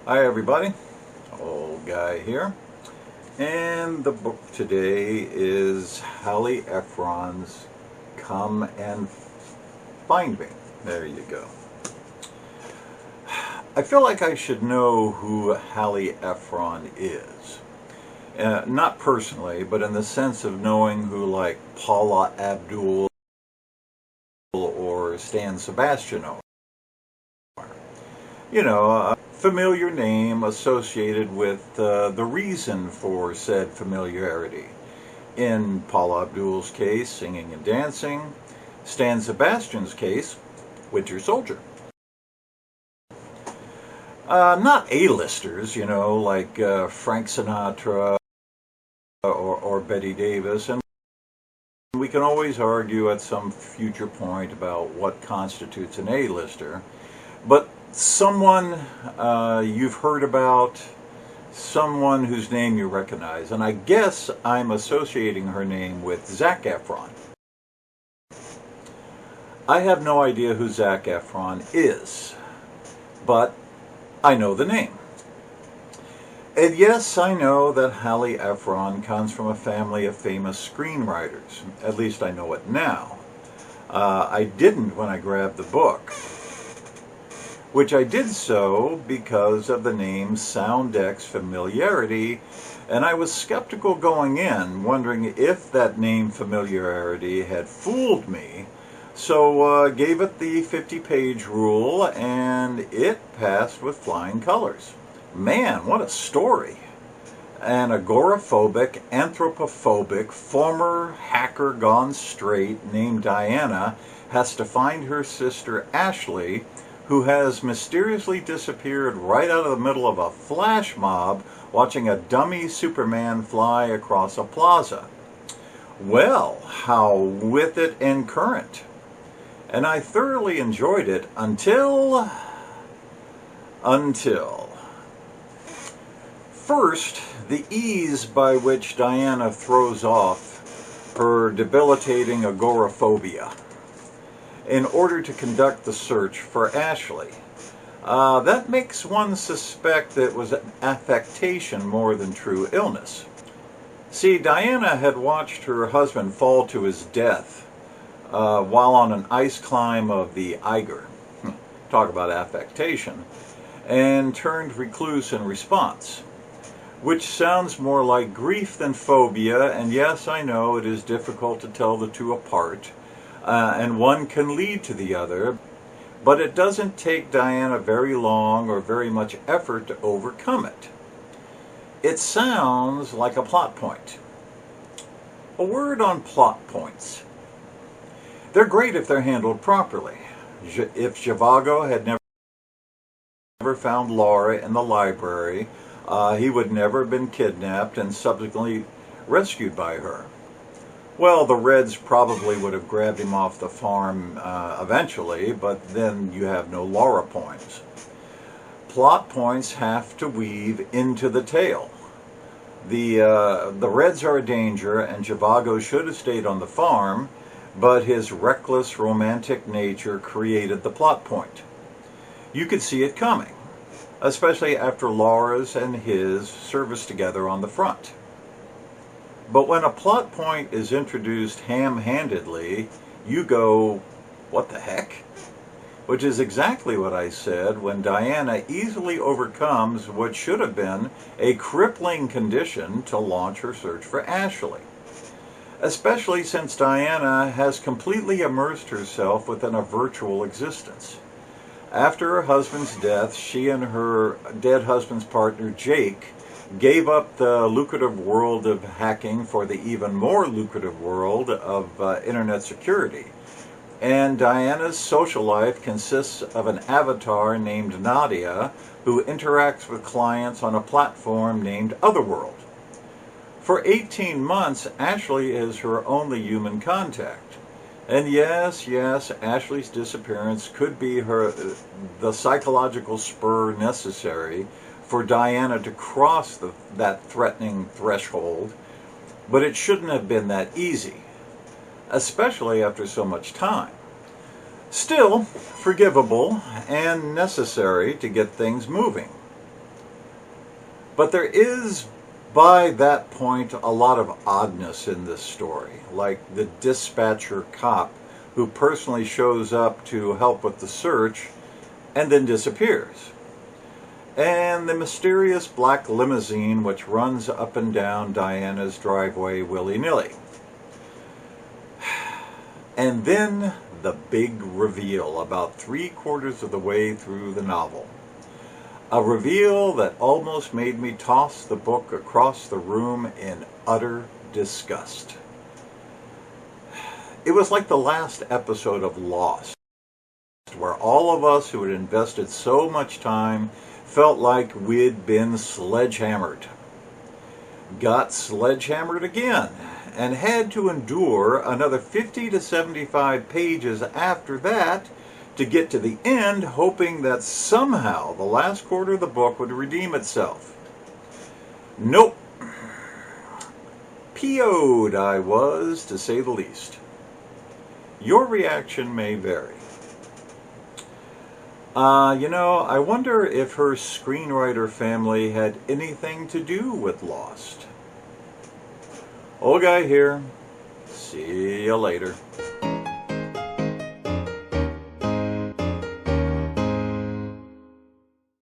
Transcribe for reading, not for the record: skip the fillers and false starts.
Hi everybody, old guy here, and the book today is Hallie Ephron's Come and Find Me. There you go. I feel like I should know who Hallie Ephron is. Not personally, but in the sense of knowing who like Paula Abdul or Stan Sebastian are. You know, a familiar name associated with the reason for said familiarity. In Paula Abdul's case, singing and dancing. Stan Sebastian's case, Winter Soldier. Not A-listers, you know, like Frank Sinatra or Betty Davis. And we can always argue at some future point about what constitutes an A-lister. But someone you've heard about, someone whose name you recognize. And I guess I'm associating her name with Zac Efron. I have no idea who Zac Efron is, but I know the name. And yes, I know that Hallie Ephron comes from a family of famous screenwriters. At least I know it now. I didn't when I grabbed the book, which I did so because of the name's Soundex familiarity, and I was skeptical going in, wondering if that name familiarity had fooled me. So gave it the 50-page rule, and it passed with flying colors. Man, what a story. An agoraphobic, anthropophobic, former hacker gone straight named Diana has to find her sister Ashley, who has mysteriously disappeared right out of the middle of a flash mob watching a dummy Superman fly across a plaza. Well, how with it and current. And I thoroughly enjoyed it until... First, the ease by which Diana throws off her debilitating agoraphobia in order to conduct the search for Ashley. That makes one suspect that it was an affectation more than true illness. See, Diana had watched her husband fall to his death while on an ice climb of the Eiger. Talk about affectation. And turned recluse in response, which sounds more like grief than phobia, and yes, I know it is difficult to tell the two apart, and one can lead to the other, but it doesn't take Diana very long or very much effort to overcome it. It sounds like a plot point. A word on plot points. They're great if they're handled properly. If Zhivago had never found Laura in the library, he would never have been kidnapped and subsequently rescued by her. Well, the Reds probably would have grabbed him off the farm eventually, but then you have no Laura points. Plot points have to weave into the tale. The Reds are a danger, and Zhivago should have stayed on the farm, but his reckless, romantic nature created the plot point. You could see it coming, especially after Laura's and his service together on the front. But when a plot point is introduced ham-handedly, you go, what the heck? Which is exactly what I said when Diana easily overcomes what should have been a crippling condition to launch her search for Ashley. Especially since Diana has completely immersed herself within a virtual existence. After her husband's death, she and her dead husband's partner, Jake, gave up the lucrative world of hacking for the even more lucrative world of internet security. And Diana's social life consists of an avatar named Nadia, who interacts with clients on a platform named Otherworld. For 18 months, Ashley is her only human contact. And yes, Ashley's disappearance could be the psychological spur necessary for Diana to cross that threatening threshold, but it shouldn't have been that easy, especially after so much time. Still, forgivable and necessary to get things moving. But there is, by that point, a lot of oddness in this story, like the dispatcher cop who personally shows up to help with the search and then disappears, and the mysterious black limousine which runs up and down Diana's driveway willy-nilly. And then the big reveal about 3/4 of the way through the novel. A reveal that almost made me toss the book across the room in utter disgust. It was like the last episode of Lost, where all of us who had invested so much time felt like we'd been sledgehammered. Got sledgehammered again, and had to endure another 50 to 75 pages after that to get to the end, hoping that somehow the last quarter of the book would redeem itself. Nope. PO'd I was, to say the least. Your reaction may vary. I wonder if her screenwriter family had anything to do with Lost. Old guy here. See you later.